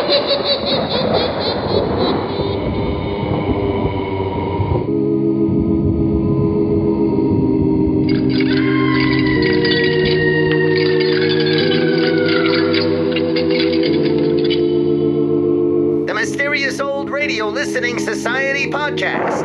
The Mysterious Old Radio Listening Society podcast.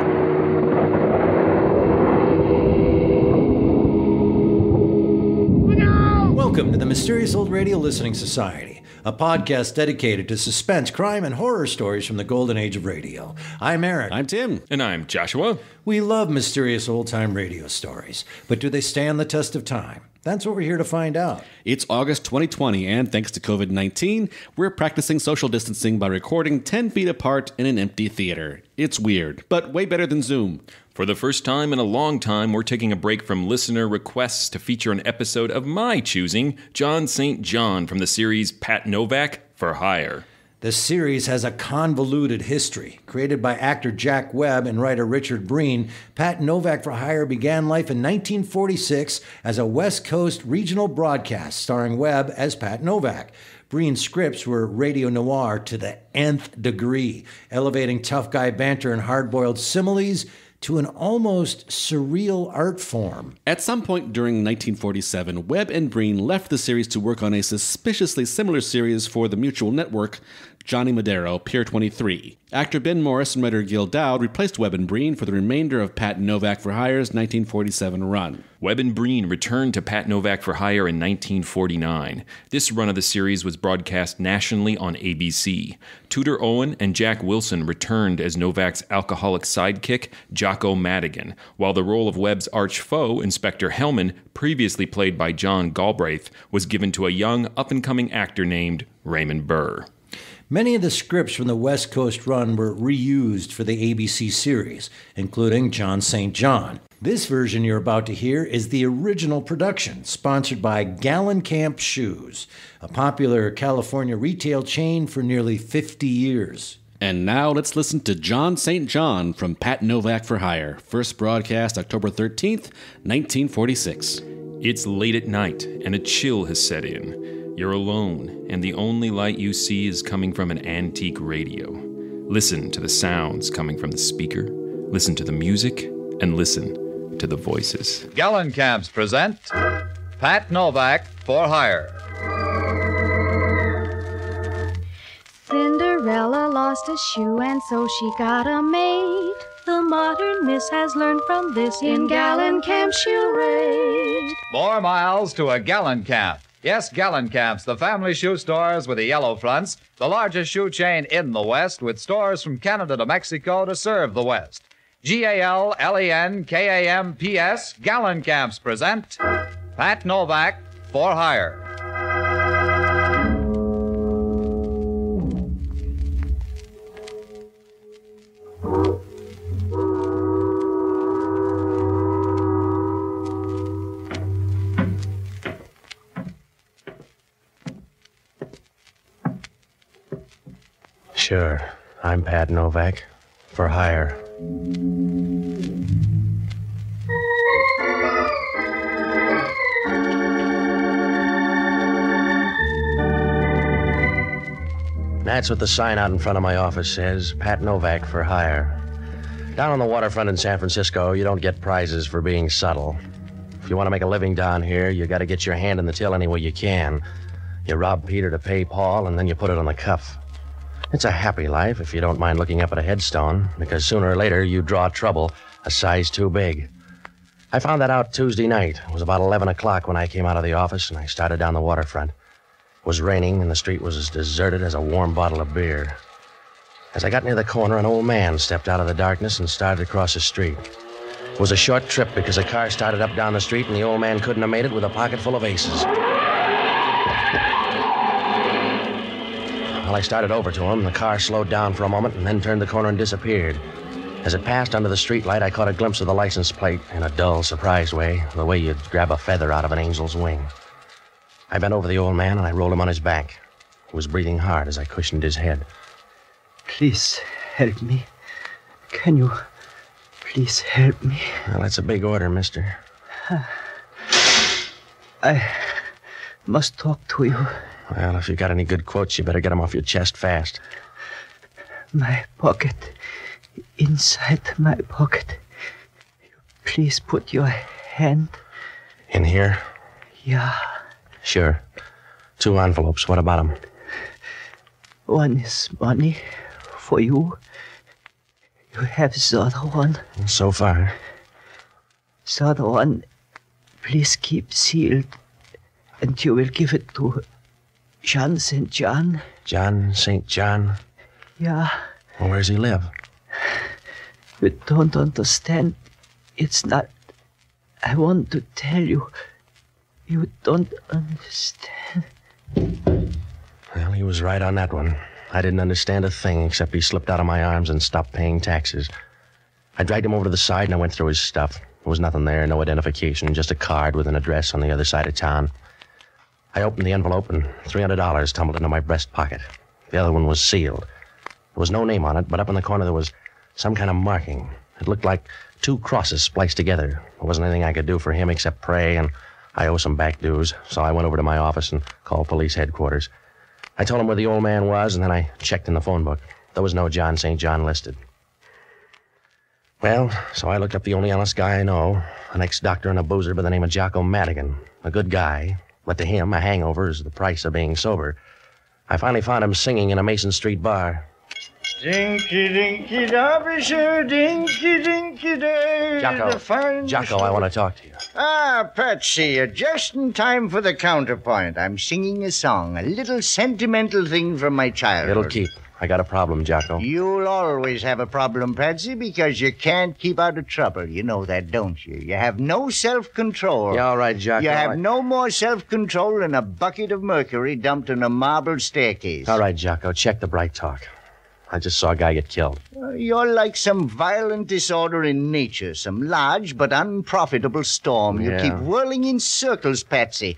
Welcome to the Mysterious Old Radio Listening Society, a podcast dedicated to suspense, crime, and horror stories from the golden age of radio. I'm Eric. I'm Tim. And I'm Joshua. We love mysterious old-time radio stories, but do they stand the test of time? That's what we're here to find out. It's August 2020, and thanks to COVID-19, we're practicing social distancing by recording 10 feet apart in an empty theater. It's weird, but way better than Zoom. For the first time in a long time, we're taking a break from listener requests to feature an episode of my choosing, John St. John, from the series Pat Novak for Hire. This series has a convoluted history. Created by actor Jack Webb and writer Richard Breen, Pat Novak for Hire began life in 1946 as a West Coast regional broadcast starring Webb as Pat Novak. Breen's scripts were radio noir to the nth degree, elevating tough guy banter and hard-boiled similes to an almost surreal art form. At some point during 1947, Webb and Breen left the series to work on a suspiciously similar series for the Mutual Network, Johnny Madero, Pier 23. Actor Ben Morris and writer Gil Dowd replaced Webb and Breen for the remainder of Pat Novak for Hire's 1947 run. Webb and Breen returned to Pat Novak for Hire in 1949. This run of the series was broadcast nationally on ABC. Tudor Owen and Jack Wilson returned as Novak's alcoholic sidekick, Jocko Madigan, while the role of Webb's arch foe, Inspector Hellman, previously played by John Galbraith, was given to a young, up-and-coming actor named Raymond Burr. Many of the scripts from the West Coast run were reused for the ABC series, including John St. John. This version you're about to hear is the original production, sponsored by Gallon Camp Shoes, a popular California retail chain for nearly 50 years. And now let's listen to John St. John from Pat Novak for Hire, first broadcast October 13th, 1946. It's late at night, and a chill has set in. You're alone, and the only light you see is coming from an antique radio. Listen to the sounds coming from the speaker, listen to the music, and listen to the voices. Gallon Camps present Pat Novak for Hire. Cinderella lost a shoe and so she got a maid. The modern miss has learned from this in Gallon Camp Shoe Raid. More miles to a Gallon Camp. Yes, Gallon Camps, the family shoe stores with the yellow fronts, the largest shoe chain in the West with stores from Canada to Mexico to serve the West. GALLENKAMPS, Gallon Camps present Pat Novak for Hire. Sure, I'm Pat Novak, for hire. That's what the sign out in front of my office says, Pat Novak, for hire. Down on the waterfront in San Francisco, you don't get prizes for being subtle. If you want to make a living down here, you got to get your hand in the till any way you can. You rob Peter to pay Paul, and then you put it on the cuff. It's a happy life if you don't mind looking up at a headstone, because sooner or later you draw trouble a size too big. I found that out Tuesday night. It was about 11 o'clock when I came out of the office, and I started down the waterfront. It was raining, and the street was as deserted as a warm bottle of beer. As I got near the corner, an old man stepped out of the darkness and started across the street. It was a short trip because a car started up down the street, and the old man couldn't have made it with a pocket full of aces. Well, I started over to him. The car slowed down for a moment and then turned the corner and disappeared. As it passed under the streetlight, I caught a glimpse of the license plate in a dull, surprised way, the way you'd grab a feather out of an angel's wing. I bent over the old man and I rolled him on his back. He was breathing hard as I cushioned his head. Please help me. Can you please help me? Well, that's a big order, mister. I must talk to you Well, if you got any good quotes, you better get them off your chest fast. My pocket. Inside my pocket. Please put your hand. In here? Yeah. Sure. 2 envelopes. What about them? One is money for you. You have the other one. So far. The other one, please keep sealed. And you will give it to John St. John. John St. John? Yeah. Well, where's he live? You don't understand. It's not... I want to tell you. You don't understand. Well, he was right on that one. I didn't understand a thing except he slipped out of my arms and stopped paying taxes. I dragged him over to the side and I went through his stuff. There was nothing there, no identification, just a card with an address on the other side of town. I opened the envelope and $300 tumbled into my breast pocket. The other one was sealed. There was no name on it, but up in the corner there was some kind of marking. It looked like 2 crosses spliced together. There wasn't anything I could do for him except pray, and I owe some back dues, so I went over to my office and called police headquarters. I told them where the old man was, and then I checked in the phone book. There was no John St. John listed. Well, so I looked up the only honest guy I know, an ex-doctor and a boozer by the name of Jocko Madigan. A good guy, but to him, a hangover is the price of being sober. I finally found him singing in a Mason Street bar. Dinky, dinky, derbyshire, dinky, dinky, day. Jocko, I want to talk to you. Ah, Patsy, you're just in time for the counterpoint. I'm singing a song, a little sentimental thing from my childhood. It'll keep. I got a problem, Jocko. You'll always have a problem, Patsy, because you can't keep out of trouble. You know that, don't you? You have no self-control. Yeah, all right, Jocko. You have no more self-control than a bucket of mercury dumped in a marble staircase. All right, Jocko, check the bright talk. I just saw a guy get killed. You're like some violent disorder in nature, some large but unprofitable storm. You keep whirling in circles, Patsy.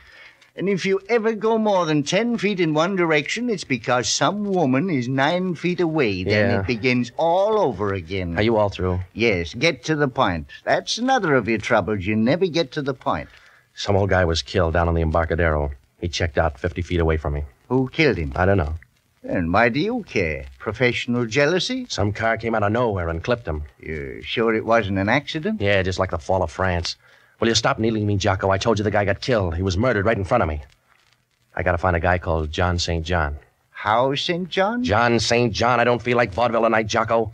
And if you ever go more than 10 feet in one direction, it's because some woman is 9 feet away. Then it begins all over again. Are you all through? Yes, get to the point. That's another of your troubles. You never get to the point. Some old guy was killed down on the Embarcadero. He checked out 50 feet away from me. Who killed him? I don't know. And why do you care? Professional jealousy? Some car came out of nowhere and clipped him. You're sure it wasn't an accident? Yeah, just like the fall of France. Will you stop needling me, Jocko? I told you the guy got killed. He was murdered right in front of me. I gotta find a guy called John St. John. How St. John? John St. John. I don't feel like vaudeville tonight, Jocko.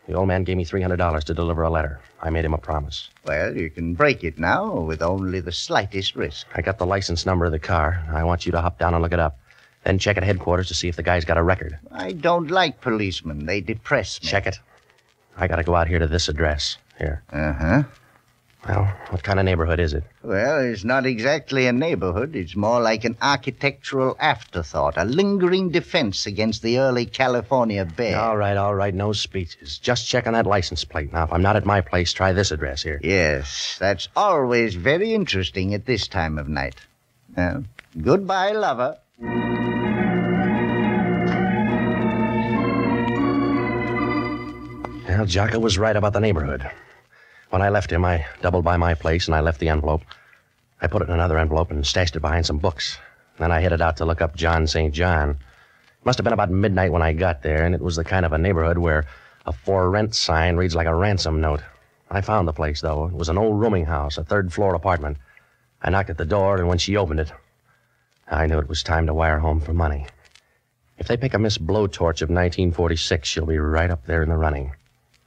The old man gave me $300 to deliver a letter. I made him a promise. Well, you can break it now with only the slightest risk. I got the license number of the car. I want you to hop down and look it up. Then check at headquarters to see if the guy's got a record. I don't like policemen. They depress me. Check it. I gotta go out here to this address. Here. Uh-huh. Well, what kind of neighborhood is it? Well, it's not exactly a neighborhood. It's more like an architectural afterthought, a lingering defense against the early California bear. All right. No speeches. Just check on that license plate. Now, if I'm not at my place, try this address here. Yes, that's always very interesting at this time of night. Well, goodbye, lover. Well, Jocko was right about the neighborhood. When I left him, I doubled by my place, and I left the envelope. I put it in another envelope and stashed it behind some books. Then I headed out to look up John St. John. It must have been about midnight when I got there, and it was the kind of a neighborhood where a for rent sign reads like a ransom note. I found the place, though. It was an old rooming house, a third-floor apartment. I knocked at the door, and when she opened it, I knew it was time to wire home for money. If they pick a Miss Blowtorch of 1946, she'll be right up there in the running.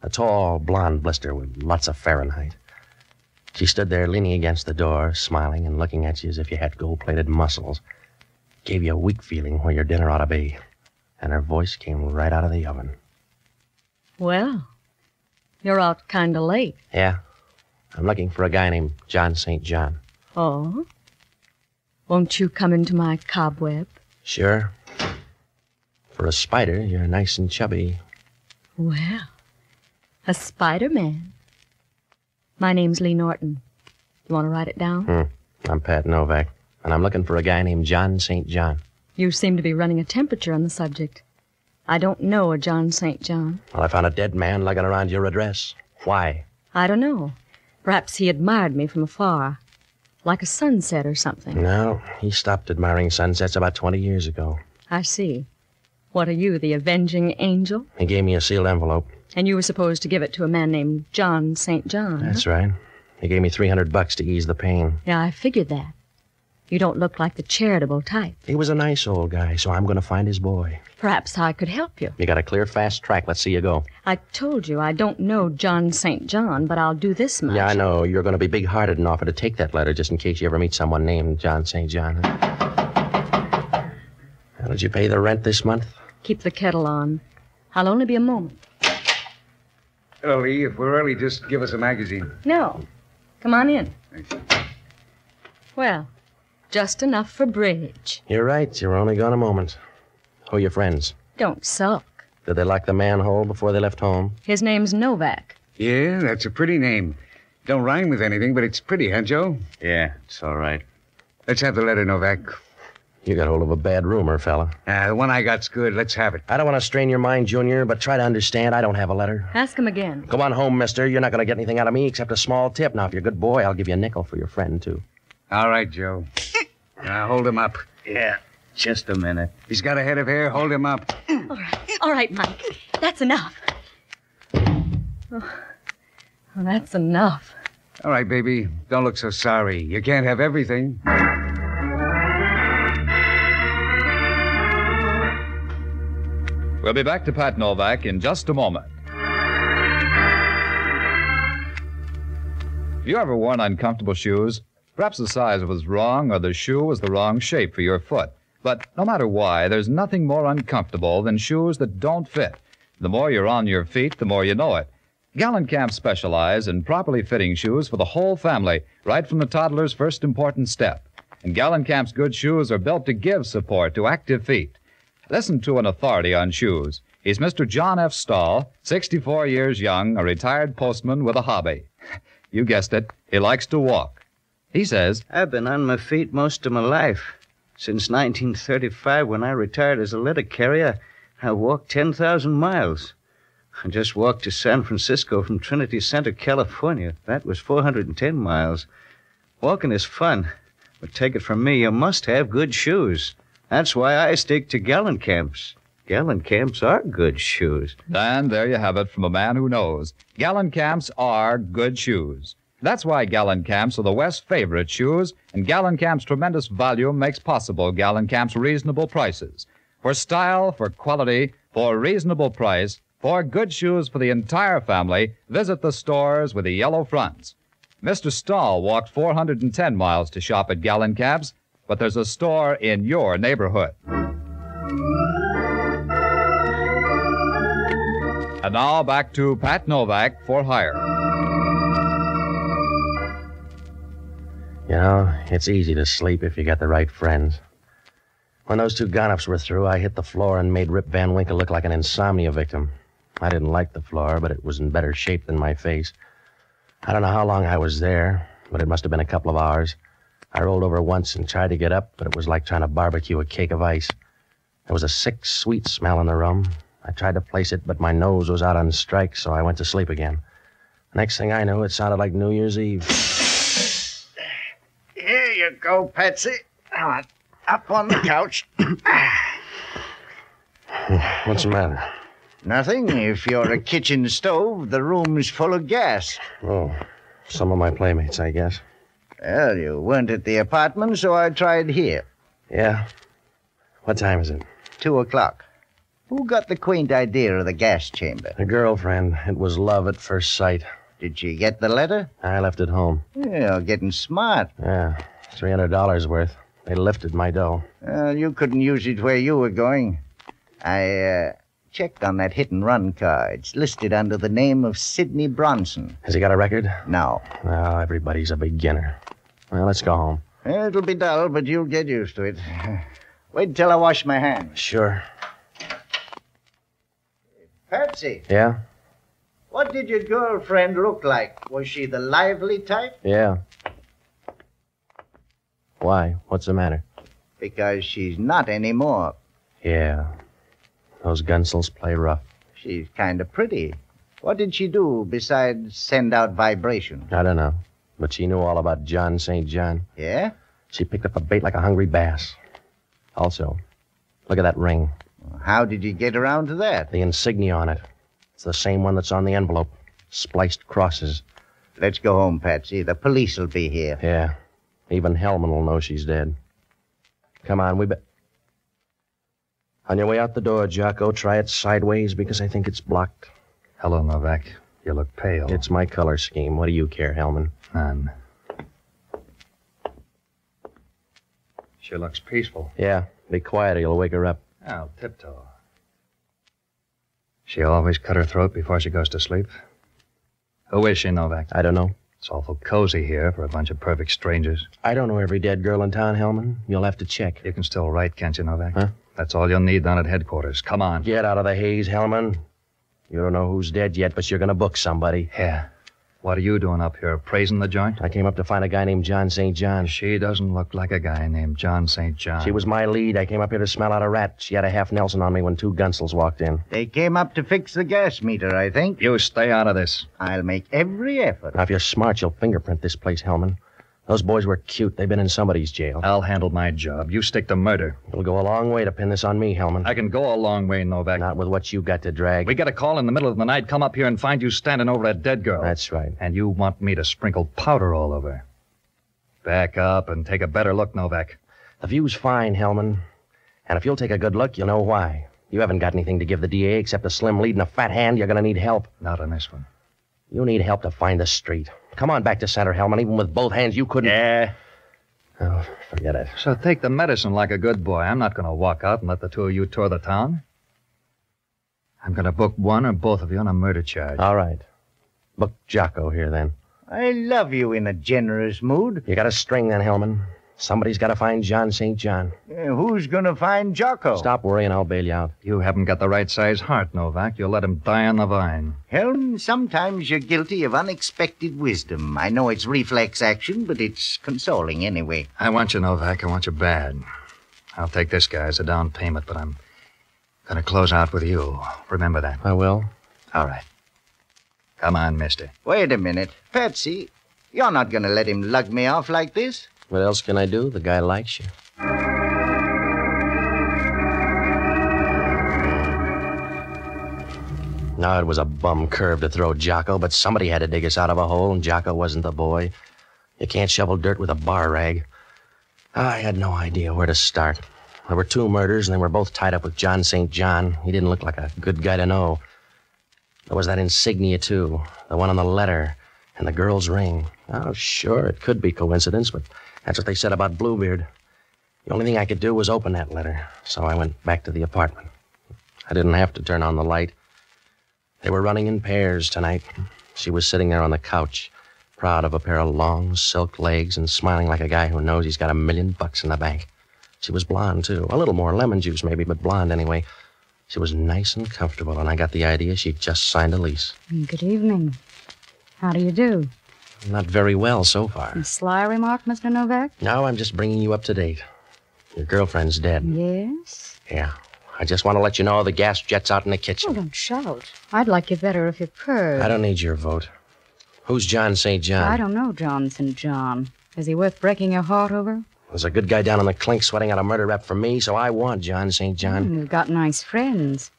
A tall, blonde blister with lots of Fahrenheit. She stood there leaning against the door, smiling and looking at you as if you had gold-plated muscles. Gave you a weak feeling where your dinner ought to be. And her voice came right out of the oven. Well, you're out kind of late. Yeah. I'm looking for a guy named John St. John. Oh? Won't you come into my cobweb? Sure. For a spider, you're nice and chubby. Well, a Spider-Man. My name's Lee Norton. You want to write it down? I'm Pat Novak, and I'm looking for a guy named John St. John. You seem to be running a temperature on the subject. I don't know a John St. John. Well, I found a dead man lugging around your address. Why? I don't know. Perhaps he admired me from afar. Like a sunset or something. No, he stopped admiring sunsets about 20 years ago. I see. What are you, the avenging angel? He gave me a sealed envelope. And you were supposed to give it to a man named John St. John. That's right. He gave me $300 to ease the pain. Yeah, I figured that. You don't look like the charitable type. He was a nice old guy, so I'm going to find his boy. Perhaps I could help you. You got a clear, fast track. Let's see you go. I told you I don't know John St. John, but I'll do this much. Yeah, I know. You're going to be big-hearted and offer to take that letter just in case you ever meet someone named John St. John. How did you pay the rent this month? Keep the kettle on. I'll only be a moment. Hello, Lee. If we're early, just give us a magazine. No. Come on in. Thank you. Well, just enough for bridge. You're right. You're only gone a moment. Who are your friends? Don't sulk. Did they lock the manhole before they left home? His name's Novak. Yeah, that's a pretty name. Don't rhyme with anything, but it's pretty, huh, Joe? Yeah, it's all right. Let's have the letter, Novak. You got hold of a bad rumor, fella. The one I got's good. Let's have it. I don't want to strain your mind, Junior, but try to understand. I don't have a letter. Ask him again. Go on home, mister. You're not going to get anything out of me except a small tip. Now, if you're a good boy, I'll give you a nickel for your friend, too. All right, Joe. Now, hold him up. Yeah, just a minute. He's got a head of hair. Hold him up. All right, Mike. That's enough. Oh, that's enough. All right, baby. Don't look so sorry. You can't have everything. We'll be back to Pat Novak in just a moment. Have you ever worn uncomfortable shoes? Perhaps the size was wrong or the shoe was the wrong shape for your foot. But no matter why, there's nothing more uncomfortable than shoes that don't fit. The more you're on your feet, the more you know it. Gallencamps specialize in properly fitting shoes for the whole family, right from the toddler's first important step. And Gallencamp's good shoes are built to give support to active feet. Listen to an authority on shoes. He's Mr. John F. Stahl, 64 years young, a retired postman with a hobby. You guessed it, he likes to walk. He says, I've been on my feet most of my life. Since 1935, when I retired as a letter carrier, I walked 10,000 miles. I just walked to San Francisco from Trinity Center, California. That was 410 miles. Walking is fun, but take it from me, you must have good shoes. That's why I stick to Gallencamps. Gallencamps are good shoes. and there you have it from a man who knows. Gallencamps are good shoes. That's why Gallencamps are the West's favorite shoes, and Gallencamp's tremendous volume makes possible Gallencamp's reasonable prices. For style, for quality, for reasonable price, for good shoes for the entire family, visit the stores with the yellow fronts. Mr. Stahl walked 410 miles to shop at Gallencamps, but there's a store in your neighborhood. And now back to Pat Novak for hire. You know, it's easy to sleep if you got the right friends. When those two gon-ups were through, I hit the floor and made Rip Van Winkle look like an insomnia victim. I didn't like the floor, but it was in better shape than my face. I don't know how long I was there, but it must have been a couple of hours. I rolled over once and tried to get up, but it was like trying to barbecue a cake of ice. There was a sick, sweet smell in the room. I tried to place it, but my nose was out on strike, so I went to sleep again. Next thing I knew, it sounded like New Year's Eve. Here you go, Patsy. Now, up on the couch. What's the matter? Nothing. If you're a kitchen stove, the room's full of gas. Oh, some of my playmates, I guess. Well, you weren't at the apartment, so I tried here. Yeah? What time is it? 2:00. Who got the quaint idea of the gas chamber? A girlfriend. It was love at first sight. Did she get the letter? I left it home. You're getting smart. Yeah, $300 worth. They lifted my dough. You couldn't use it where you were going. I checked on that hit-and-run car. It's listed under the name of Sidney Bronson. Has he got a record? No. Well, everybody's a beginner. Well, let's go home. It'll be dull, but you'll get used to it. Wait till I wash my hands. Sure. Patsy, Yeah? what did your girlfriend look like? Was she the lively type? Yeah. Why? What's the matter? Because she's not anymore. Yeah. Those gunsels play rough. She's kind of pretty. What did she do besides send out vibration? I don't know. But she knew all about John St. John. Yeah? She picked up a bait like a hungry bass. Also, look at that ring. How did you get around to that? The insignia on it. It's the same one that's on the envelope. Spliced crosses. Let's go home, Patsy. The police will be here. Yeah. Even Hellman will know she's dead. Come on, On your way out the door, Jocko, try it sideways because I think it's blocked. Hello, Novak. You look pale. It's my color scheme. What do you care, Hellman? None. She looks peaceful. Yeah. Be quiet or you'll wake her up. I'll tiptoe. She always cut her throat before she goes to sleep. Who is she, Novak? I don't know. It's awful cozy here for a bunch of perfect strangers. I don't know every dead girl in town, Hellman. You'll have to check. You can still write, can't you, Novak? Huh? That's all you'll need down at headquarters. Come on. Get out of the haze, Hellman. You don't know who's dead yet, but you're going to book somebody. Yeah. What are you doing up here, praising the joint? I came up to find a guy named John St. John. She doesn't look like a guy named John St. John. She was my lead. I came up here to smell out a rat. She had a half Nelson on me when two gunsels walked in. They came up to fix the gas meter, I think. You stay out of this. I'll make every effort. Now, if you're smart, you'll fingerprint this place, Hellman. Those boys were cute. They've been in somebody's jail. I'll handle my job. You stick to murder. It'll go a long way to pin this on me, Hellman. I can go a long way, Novak. Not with what you got to drag. We get a call in the middle of the night, come up here and find you standing over a dead girl. That's right. And you want me to sprinkle powder all over. Back up and take a better look, Novak. The view's fine, Hellman. And if you'll take a good look, you'll know why. You haven't got anything to give the DA except a slim lead and a fat hand. You're going to need help. Not on this one. You need help to find the street. Come on back to center, Hellman. Even with both hands, you couldn't... Yeah. Oh, forget it. So take the medicine like a good boy. I'm not going to walk out and let the two of you tour the town. I'm going to book one or both of you on a murder charge. All right. Book Jocko here, then. I love you in a generous mood. You got a string, then, Hellman. Somebody's got to find John St. John. Who's going to find Jocko? Stop worrying, I'll bail you out. You haven't got the right size heart, Novak. You'll let him die on the vine. Helm, sometimes you're guilty of unexpected wisdom. I know it's reflex action, but it's consoling anyway. I want you, Novak. I want you bad. I'll take this guy as a down payment, but I'm going to close out with you. Remember that. I will. All right. Come on, mister. Wait a minute. Patsy, you're not going to let him lug me off like this? What else can I do? The guy likes you. Now, it was a bum curve to throw Jocko, but somebody had to dig us out of a hole, and Jocko wasn't the boy. You can't shovel dirt with a bar rag. I had no idea where to start. There were two murders, and they were both tied up with John St. John. He didn't look like a good guy to know. There was that insignia, too. The one on the letter, and the girl's ring. Oh, sure, it could be coincidence, but that's what they said about Bluebeard. The only thing I could do was open that letter, so I went back to the apartment. I didn't have to turn on the light. They were running in pairs tonight. She was sitting there on the couch, proud of a pair of long silk legs and smiling like a guy who knows he's got $1 million in the bank. She was blonde, too. A little more lemon juice, maybe, but blonde anyway. She was nice and comfortable, and I got the idea she'd just signed a lease. Good evening. How do you do? Not very well so far. A sly remark, Mr. Novak? No, I'm just bringing you up to date. Your girlfriend's dead. Yes? Yeah. I just want to let you know the gas jet's out in the kitchen. Oh, don't shout. I'd like you better if you purred. I don't need your vote. Who's John St. John? I don't know John St. John. Is he worth breaking your heart over? There's a good guy down on the clink sweating out a murder rap for me, so I want John St. John. You've got nice friends.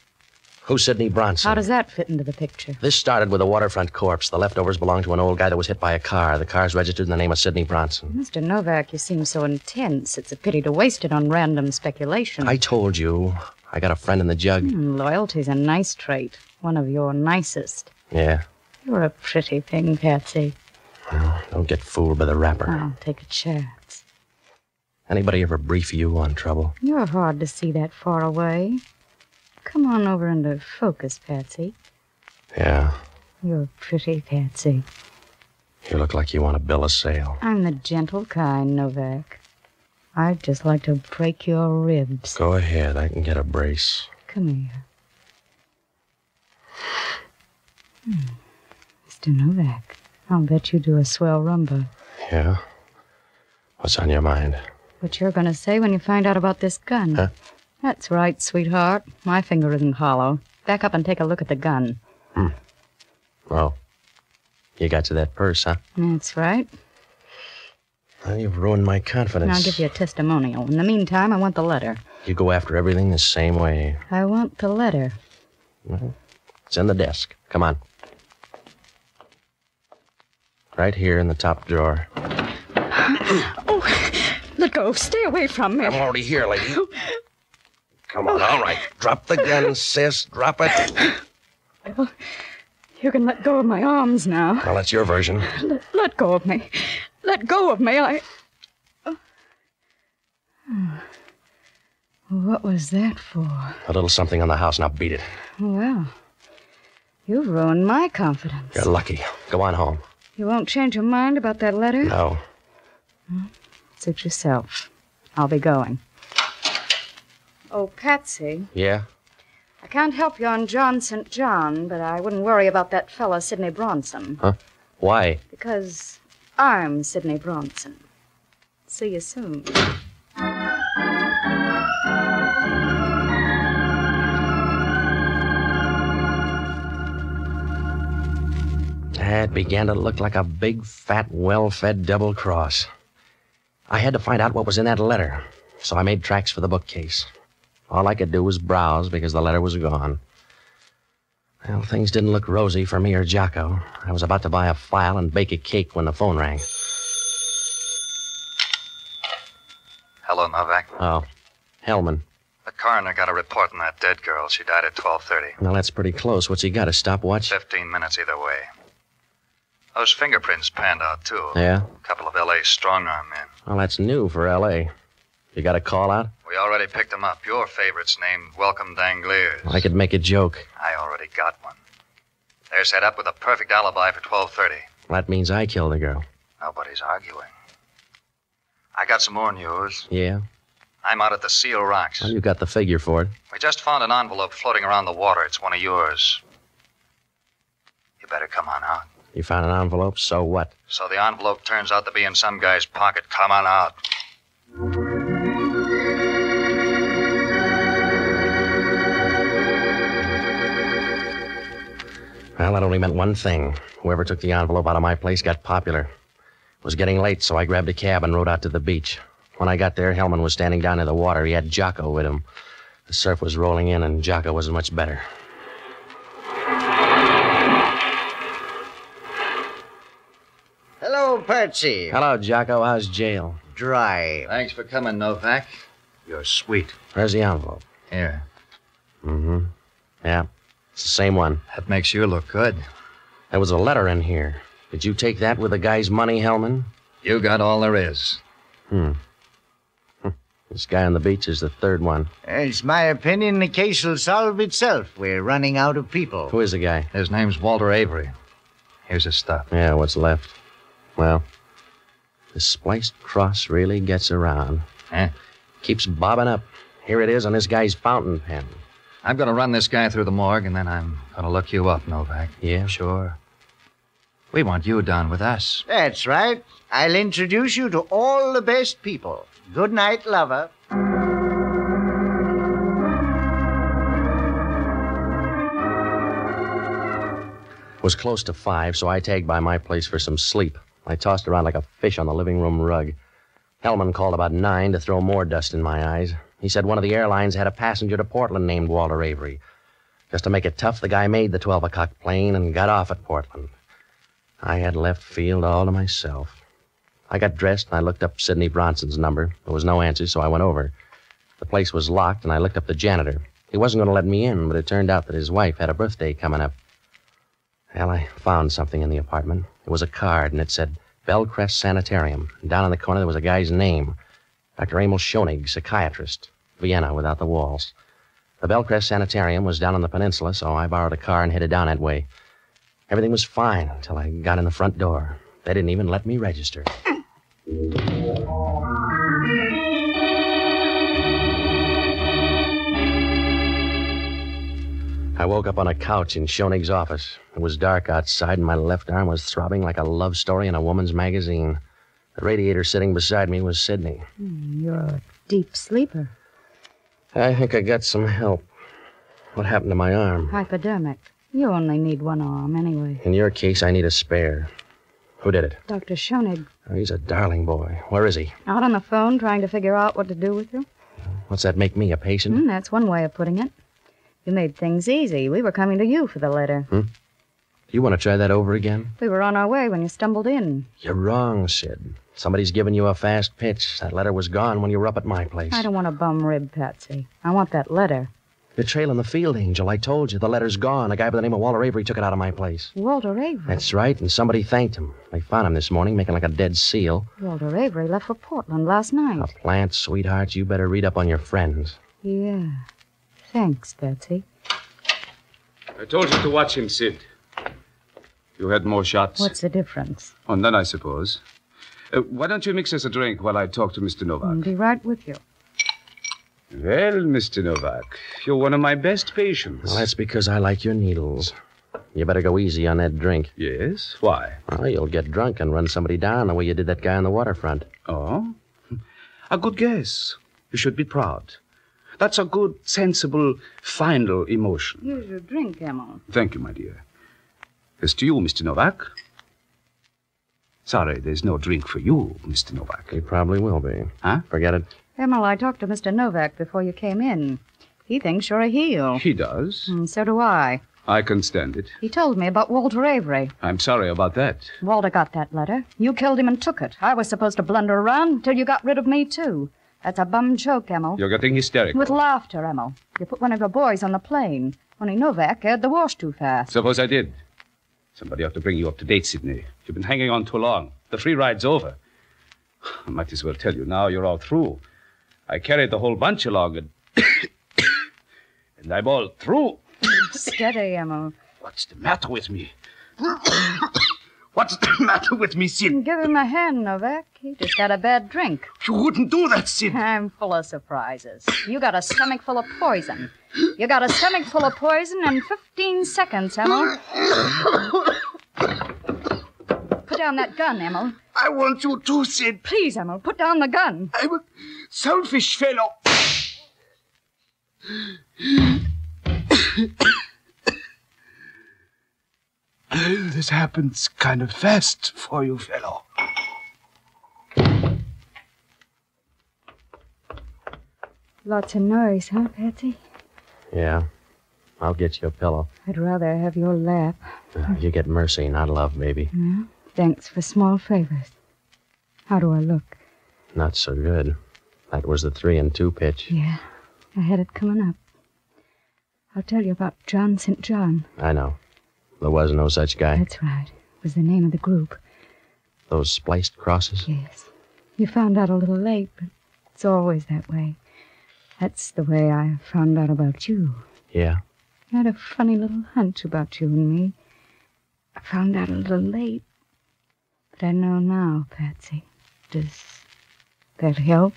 Who's Sidney Bronson? How does that fit into the picture? This started with a waterfront corpse. The leftovers belong to an old guy that was hit by a car. The car's registered in the name of Sidney Bronson. Mr. Novak, you seem so intense. It's a pity to waste it on random speculation. I told you. I got a friend in the jug. Loyalty's a nice trait. One of your nicest. Yeah. You're a pretty thing, Patsy. Well, don't get fooled by the wrapper. I'll take a chance. Anybody ever brief you on trouble? You're hard to see that far away. Come on over into focus, Patsy. Yeah. You're pretty, Patsy. You look like you want to bill a sale. I'm the gentle kind, Novak. I'd just like to break your ribs. Go ahead. I can get a brace. Come here. Mr. Novak, I'll bet you do a swell rumba. Yeah? What's on your mind? What you're going to say when you find out about this gun. Huh? That's right, sweetheart. My finger isn't hollow. Back up and take a look at the gun. Oh. You got to that purse, huh? That's right. Well, you've ruined my confidence. And I'll give you a testimonial. In the meantime, I want the letter. You go after everything the same way. I want the letter. Well, it's in the desk. Come on. Right here in the top drawer. Oh, let go. Stay away from me. I'm already here, lady. Come on, all right. Drop the gun, sis. Drop it. Well, you can let go of my arms now. Well, that's your version. Let go of me. Let go of me. What was that for? A little something on the house. Now beat it. Well, you've ruined my confidence. You're lucky. Go on home. You won't change your mind about that letter? No. Suit yourself. I'll be going. Oh, Patsy. Yeah? I can't help you on John St. John, but I wouldn't worry about that fella, Sidney Bronson. Huh? Why? Because I'm Sidney Bronson. See you soon. That began to look like a big, fat, well-fed double cross. I had to find out what was in that letter, so I made tracks for the bookcase. All I could do was browse because the letter was gone. Well, things didn't look rosy for me or Jocko. I was about to buy a file and bake a cake when the phone rang. Hello, Novak. Oh, Hellman. The coroner got a report on that dead girl. She died at 12:30. Well, that's pretty close. What's he got, a stopwatch? 15 minutes either way. Those fingerprints panned out, too. Yeah? A couple of L.A. strong-arm men. Well, that's new for L.A. You got a call out? We already picked them up. Your favorite's named Welcome Dangliers. I could make a joke. I already got one. They're set up with a perfect alibi for 12:30. That means I killed the girl. Nobody's arguing. I got some more news. Yeah? I'm out at the Seal Rocks. Well, you got the figure for it. We just found an envelope floating around the water. It's one of yours. You better come on out. You found an envelope, so what? So the envelope turns out to be in some guy's pocket. Come on out. Well, that only meant one thing. Whoever took the envelope out of my place got popular. It was getting late, so I grabbed a cab and rode out to the beach. When I got there, Hellman was standing down in the water. He had Jocko with him. The surf was rolling in, and Jocko wasn't much better. Hello, Patsy. Hello, Jocko. How's jail? Dry. Thanks for coming, Novak. You're sweet. Where's the envelope? Here. Mm-hmm. Yeah, it's the same one. That makes you look good. There was a letter in here. Did you take that with the guy's money, Hellman? You got all there is. This guy on the beach is the third one. It's my opinion the case will solve itself. We're running out of people. Who is the guy? His name's Walter Avery. Here's his stuff. Yeah, what's left? Well, the spliced cross really gets around. Eh? Keeps bobbing up. Here it is on this guy's fountain pen. I'm going to run this guy through the morgue, and then I'm going to look you up, Novak. Yeah? Sure. We want you down with us. That's right. I'll introduce you to all the best people. Good night, lover. It was close to 5, so I tagged by my place for some sleep. I tossed around like a fish on the living room rug. Hellman called about 9 to throw more dust in my eyes. He said one of the airlines had a passenger to Portland named Walter Avery. Just to make it tough, the guy made the 12 o'clock plane and got off at Portland. I had left field all to myself. I got dressed and I looked up Sidney Bronson's number. There was no answer, so I went over. The place was locked, and I looked up the janitor. He wasn't going to let me in, but it turned out that his wife had a birthday coming up. Well, I found something in the apartment. It was a card, and it said Bellcrest Sanitarium. And down in the corner, there was a guy's name. Dr. Emil Schoenig, psychiatrist. Vienna without the walls. The Bellcrest Sanitarium was down on the peninsula, so I borrowed a car and headed down that way. Everything was fine until I got in the front door. They didn't even let me register. I woke up on a couch in Schoenig's office. It was dark outside, and my left arm was throbbing like a love story in a woman's magazine. The radiator sitting beside me was Sidney. You're a deep sleeper. I think I got some help. What happened to my arm? Hypodermic. You only need one arm, anyway. In your case, I need a spare. Who did it? Dr. Schoenig. Oh, he's a darling boy. Where is he? Out on the phone trying to figure out what to do with you. What's that make me, a patient? That's one way of putting it. You made things easy. We were coming to you for the letter. You want to try that over again? We were on our way when you stumbled in. You're wrong, Sid. Somebody's given you a fast pitch. That letter was gone when you were up at my place. I don't want a bum rib, Patsy. I want that letter. You're trailing the field, Angel. I told you. The letter's gone. A guy by the name of Walter Avery took it out of my place. Walter Avery? That's right, and somebody thanked him. They found him this morning making like a dead seal. Walter Avery left for Portland last night. A plant, sweetheart. You better read up on your friends. Yeah. Thanks, Patsy. I told you to watch him, Sid. You had more shots. What's the difference? Oh, none, I suppose. Why don't you mix us a drink while I talk to Mr. Novak? I'll be right with you. Well, Mr. Novak, you're one of my best patients. Well, that's because I like your needles. You better go easy on that drink. Yes? Why? Well, you'll get drunk and run somebody down the way you did that guy on the waterfront. Oh? A good guess. You should be proud. That's a good, sensible, final emotion. Here's your drink, Emma. Thank you, my dear. As to you, Mr. Novak. Sorry, there's no drink for you, Mr. Novak. He probably will be. Huh? Forget it. Emma, I talked to Mr. Novak before you came in. He thinks you're a heel. He does. And so do I. I can stand it. He told me about Walter Avery. I'm sorry about that. Walter got that letter. You killed him and took it. I was supposed to blunder around till you got rid of me, too. That's a bum joke, Emma. You're getting hysterical. With laughter, Emma. You put one of your boys on the plane. Only Novak aired the wash too fast. Suppose I did. Somebody ought to bring you up to date, Sidney. You've been hanging on too long. The free ride's over. I might as well tell you now you're all through. I carried the whole bunch along and... and I'm all through. Steady, Emma. What's the matter with me? What's the matter with me, Sid? Give him a hand, Novak. He just had a bad drink. You wouldn't do that, Sid. I'm full of surprises. You got a stomach full of poison. You got a stomach full of poison in 15 seconds, Emma. Put down that gun, Emma. I want you to, Sid. Please, Emma, put down the gun. I'm a selfish fellow. This happens kind of fast for you, fellow. Lots of noise, huh, Patsy? Yeah. I'll get you a pillow. I'd rather have your lap. You get mercy, not love, baby. Yeah? Thanks for small favors. How do I look? Not so good. That was the 3-2 pitch. Yeah, I had it coming up. I'll tell you about John St. John. I know. There was no such guy. That's right. It was the name of the group. Those spliced crosses? Yes. You found out a little late, but it's always that way. That's the way I found out about you. Yeah? I had a funny little hunch about you and me. I found out a little late. But I know now, Patsy. Does that help?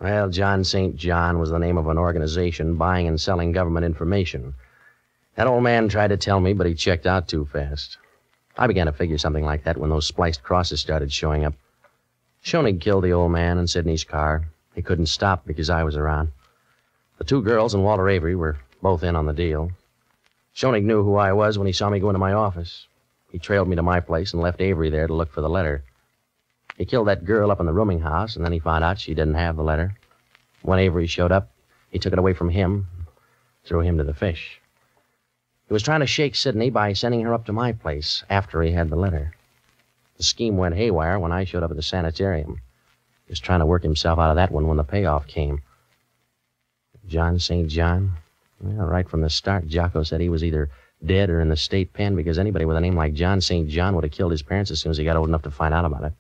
Well, John St. John was the name of an organization buying and selling government information. That old man tried to tell me, but he checked out too fast. I began to figure something like that when those spliced crosses started showing up. Schoenig killed the old man in Sidney's car. He couldn't stop because I was around. The 2 girls and Walter Avery were both in on the deal. Schoenig knew who I was when he saw me go into my office. He trailed me to my place and left Avery there to look for the letter. He killed that girl up in the rooming house, and then he found out she didn't have the letter. When Avery showed up, he took it away from him, threw him to the fish. He was trying to shake Sidney by sending her up to my place after he had the letter. The scheme went haywire when I showed up at the sanitarium. He was trying to work himself out of that one when the payoff came. John St. John? Well, right from the start, Jocko said he was either dead or in the state pen because anybody with a name like John St. John would have killed his parents as soon as he got old enough to find out about it.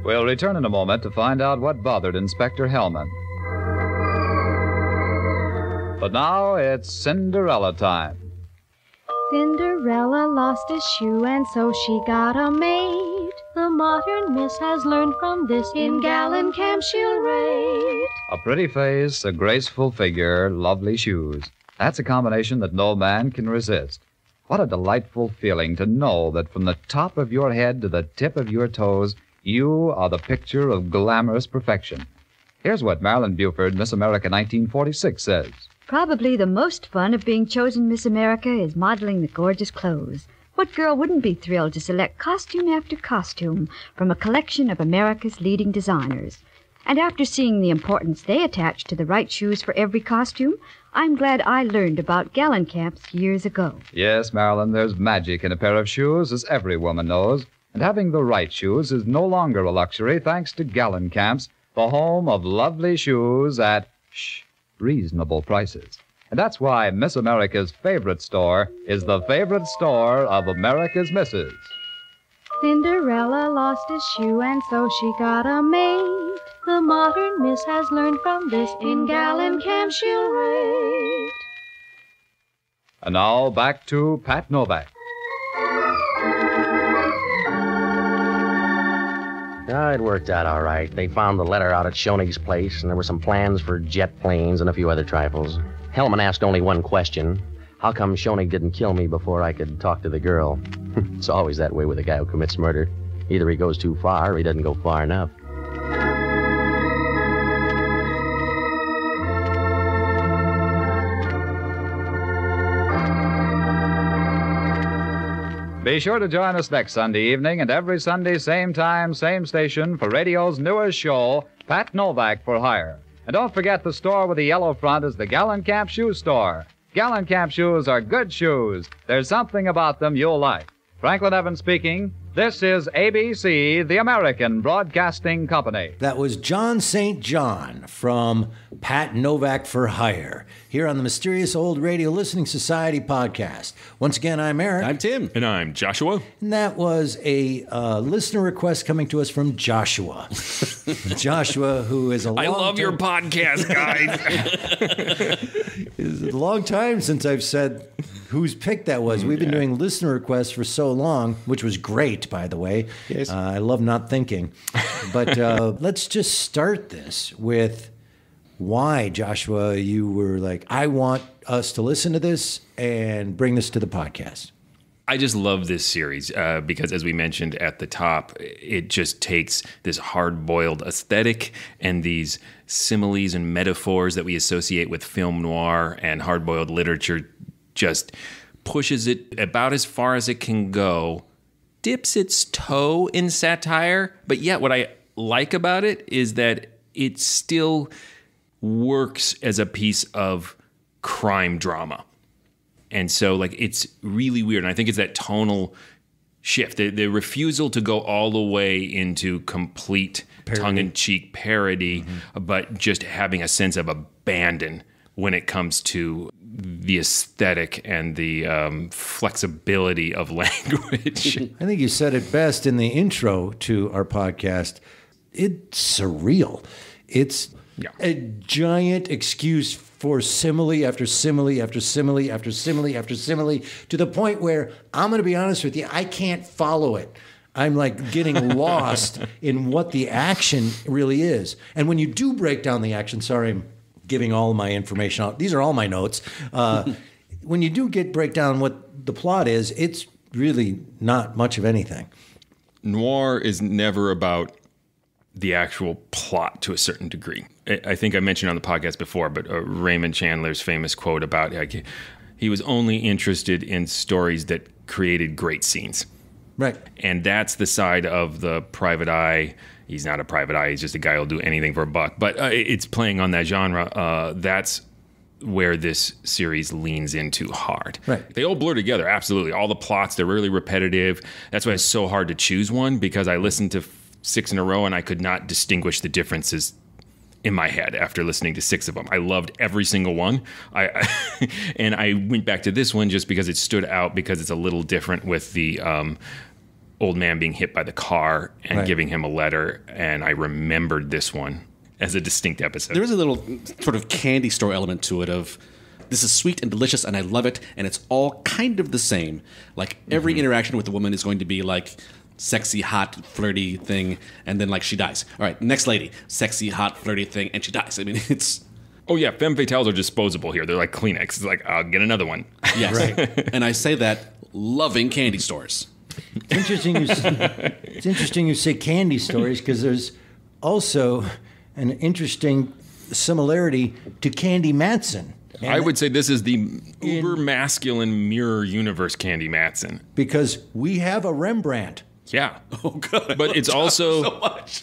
We'll return in a moment to find out what bothered Inspector Hellman. But now it's Cinderella time. Cinderella lost a shoe and so she got a maid. The modern miss has learned from this in gallant camp she'll raid. A pretty face, a graceful figure, lovely shoes. That's a combination that no man can resist. What a delightful feeling to know that from the top of your head to the tip of your toes, you are the picture of glamorous perfection. Here's what Marilyn Buford, Miss America 1946, says. Probably the most fun of being chosen Miss America is modeling the gorgeous clothes. What girl wouldn't be thrilled to select costume after costume from a collection of America's leading designers? And after seeing the importance they attach to the right shoes for every costume, I'm glad I learned about Gallencamps years ago. Yes, Marilyn, there's magic in a pair of shoes, as every woman knows. And having the right shoes is no longer a luxury thanks to Gallencamps, the home of lovely shoes at reasonable prices. And that's why Miss America's favorite store is the favorite store of America's misses. Cinderella lost a shoe and so she got a maid. The modern miss has learned from this in Gallencamp she'll rate. And now back to Pat Novak. It worked out all right. They found the letter out at Schoenig's place, and there were some plans for jet planes and a few other trifles. Hellman asked only one question. How come Schoenig didn't kill me before I could talk to the girl? It's always that way with a guy who commits murder. Either he goes too far or he doesn't go far enough. Be sure to join us next Sunday evening and every Sunday, same time, same station, for radio's newest show, Pat Novak for Hire. And don't forget the store with the yellow front is the Gallencamp Shoe Store. Gallencamp shoes are good shoes. There's something about them you'll like. Franklin Evans speaking. This is ABC, the American Broadcasting Company. That was John St. John from Pat Novak for Hire, here on the Mysterious Old Radio Listening Society podcast. Once again, I'm Eric. I'm Tim. And I'm Joshua. And that was a listener request coming to us from Joshua. Joshua, who is a I love your podcast, guys. It's a long time since I've said whose pick that was. We've been doing listener requests for so long, which was great, by the way. Yes. I love not thinking. But let's just start this with why, Joshua, you were like, I want us to listen to this and bring this to the podcast. I just love this series because, as we mentioned at the top, it just takes this hard-boiled aesthetic and these similes and metaphors that we associate with film noir and hard-boiled literature, just pushes it about as far as it can go, dips its toe in satire, but yet what I like about it is that it still works as a piece of crime drama. And so, like, it's really weird. And I think it's that tonal shift, the refusal to go all the way into complete tongue-in-cheek parody, but just having a sense of abandon when it comes to the aesthetic and the flexibility of language. I think you said it best in the intro to our podcast. It's surreal. It's a giant excuse for simile after simile after simile after simile after simile, to the point where, I'm going to be honest with you, I can't follow it. I'm like getting lost in what the action really is. And when you do break down the action, sorry, I'm giving all my information out. These are all my notes. When you do break down what the plot is, it's really not much of anything. Noir is never about the actual plot to a certain degree. I think I mentioned on the podcast before, but Raymond Chandler's famous quote about he was only interested in stories that created great scenes. Right. And that's the side of the private eye. He's not a private eye. He's just a guy who'll do anything for a buck. But it's playing on that genre. That's where this series leans into hard. Right. They all blur together, absolutely. All the plots, they're really repetitive. That's why it's so hard to choose one, because I listened to 6 in a row and I could not distinguish the differences in my head after listening to 6 of them. I loved every single one. And I went back to this one just because it stood out, because it's a little different with the old man being hit by the car and giving him a letter. And I remembered this one as a distinct episode. There is a little sort of candy store element to it of, this is sweet and delicious and I love it, and it's all kind of the same. Like every interaction with the woman is going to be like sexy, hot, flirty thing, and then like she dies. All right, next lady, sexy, hot, flirty thing, and she dies. I mean, it's... Oh yeah, femme fatales are disposable here. They're like Kleenex. It's like, I'll get another one. Yes. Right. And I say that loving candy stores. It's interesting you say candy stores because there's also an interesting similarity to Candy Matson. I would say this is the uber masculine mirror universe Candy Matson. Because we have a Rembrandt. Yeah. Oh, God. But it's also so much.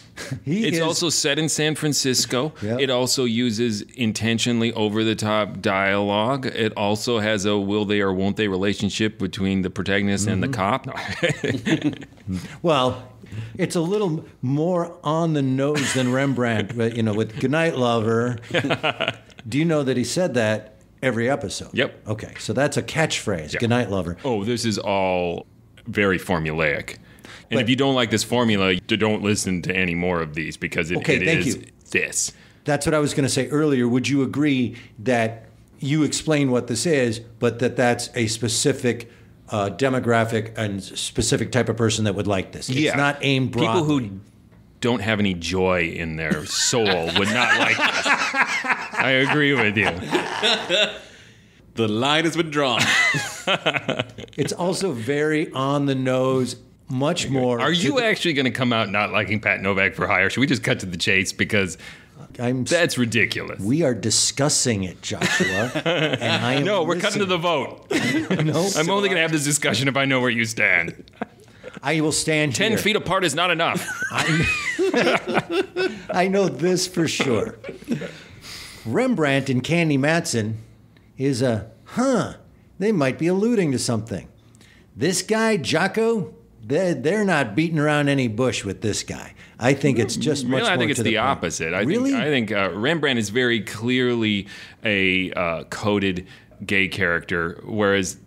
also set in San Francisco. Yep. It also uses intentionally over-the-top dialogue. It also has a will they or won't they relationship between the protagonist and the cop. Well, it's a little more on the nose than Rembrandt, but, with Goodnight Lover. Do you know that he said that every episode? Yep. Okay, so that's a catchphrase, Yep. Goodnight Lover. Oh, this is all very formulaic. And if you don't like this formula, don't listen to any more of these because it is this. That's what I was going to say earlier. Would you agree that you explain what this is, but that's a specific demographic and specific type of person that would like this? It's not aimed broadly. People who don't have any joy in their soul would not like this. I agree with you. The line has been drawn. It's also very on the nose, much more. Are you actually going to come out not liking Pat Novak for hire? Should we just cut to the chase? Because that's ridiculous. We are discussing it, Joshua. And I am No, we're cutting to the vote. No, I'm only going to have this discussion if I know where you stand. I will stand 10 here. feet apart is not enough. I know this for sure. Rembrandt and Candy Matson is they might be alluding to something. This guy, Jocko, they're not beating around any bush with this guy. I think it's just much more I think it's to the point. opposite. I Really? think Rembrandt is very clearly a coded gay character, whereas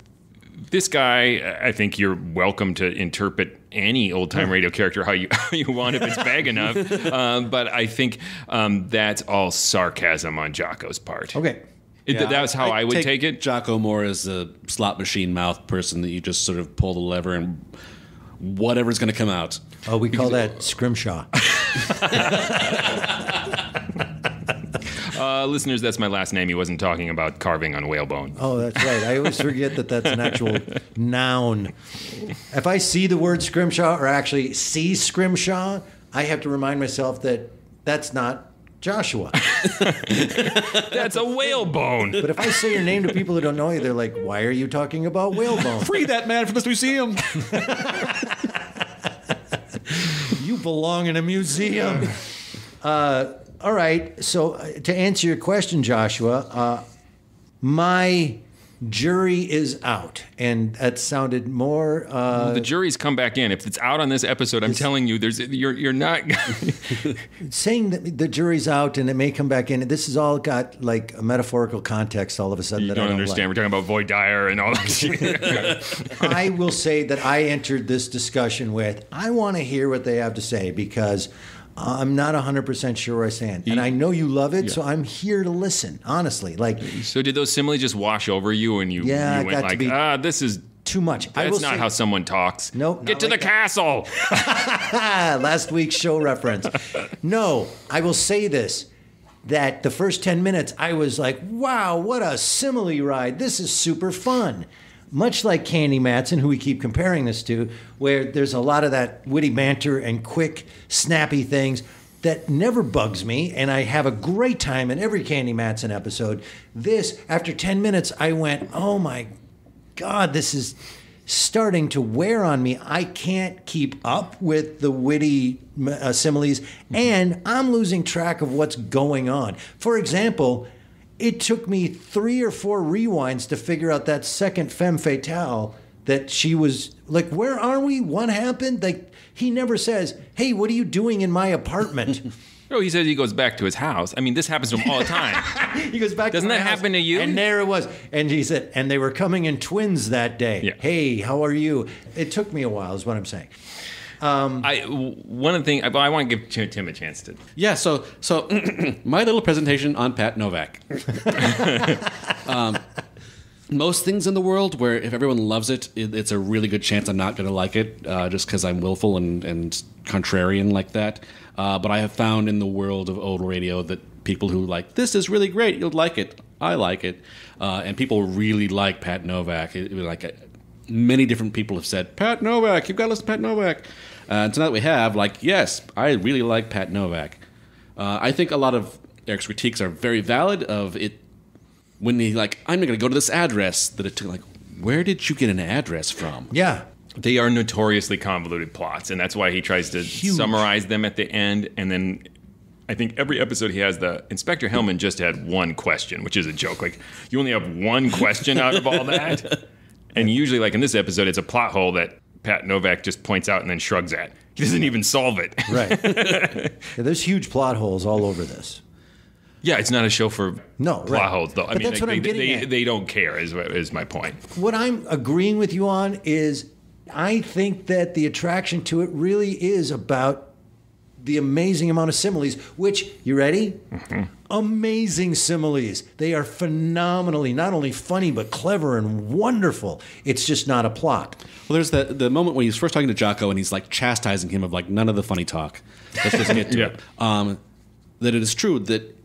this guy, I think you're welcome to interpret any old-time radio character how you want if it's vague enough. But I think that's all sarcasm on Jocko's part. Okay. That's how I would take it. Jocko more as a slot machine mouth person that you just sort of pull the lever and whatever's going to come out. Oh, we call that scrimshaw. Listeners, that's my last name. He wasn't talking about carving on whalebone. Oh, that's right. I always forget that that's an actual noun. If I see the word scrimshaw or actually see scrimshaw, I have to remind myself that that's not Joshua. That's a whalebone. But if I say your name to people who don't know you, they're like, why are you talking about whalebone? Free that man from this museum. You belong in a museum. All right. So to answer your question, Joshua, my jury is out, and that sounded more. The jury's come back in. If it's out on this episode, I'm telling you, you're not saying that the jury's out and it may come back in. This has all got like a metaphorical context. All of a sudden, You that I don't understand. We're talking about Void Dyer and all that shit. I will say that I entered this discussion with, I want to hear what they have to say because I'm not 100% sure where I stand. And I know you love it, so I'm here to listen, honestly. So did those similes just wash over you and you went like, this is too much. That's not how someone talks. Nope. Get to the castle. Last week's show reference. No, I will say this, that the first 10 minutes, I was like, wow, what a simile ride. This is super fun. Much like Candy Matson, who we keep comparing this to, where there's a lot of that witty banter and quick, snappy things that never bugs me, and I have a great time in every Candy Matson episode. This, after 10 minutes, I went, oh my God, this is starting to wear on me. I can't keep up with the witty similes, and I'm losing track of what's going on. For example, it took me 3 or 4 rewinds to figure out that second femme fatale that she was like, where are we? What happened? Like, he never says, hey, what are you doing in my apartment? Oh, he says he goes back to his house. I mean, this happens to him all the time. He goes back Doesn't to my that house, happen to you? And there it was. And he said, and they were coming in twins that day. Yeah. Hey, how are you? It took me a while, is what I'm saying. One of the things, I want to give Tim a chance to. Yeah, so my little presentation on Pat Novak. Most things in the world where if everyone loves it, it's a really good chance I'm not going to like it just because I'm willful and contrarian like that. But I have found in the world of old radio that people who like, this is really great, you'll like it, I like it. And people really like Pat Novak. many different people have said, Pat Novak, you've got to listen to Pat Novak. And so now that we have, yes, I really like Pat Novak. I think a lot of Eric's critiques are very valid of it when he, I'm going to go to this address that it took, where did you get an address from? Yeah. They are notoriously convoluted plots, and that's why he tries to summarize them at the end, and then I think every episode he has Inspector Hellman just had one question, which is a joke. You only have one question out of all that? And usually, in this episode, it's a plot hole that Pat Novak just points out and then shrugs at. He doesn't even solve it. Right. There's huge plot holes all over this. Yeah, it's not a show for plot holes, though. But that's what I'm getting at. They don't care, is my point. What I'm agreeing with you on is I think that the attraction to it really is about the amazing amount of similes, which, you ready? Mm-hmm. Amazing similes. They are phenomenally not only funny, but clever and wonderful. It's just not a plot. Well, there's the moment when he's first talking to Jocko and he's chastising him of none of the funny talk. Let's just get to it. That it is true that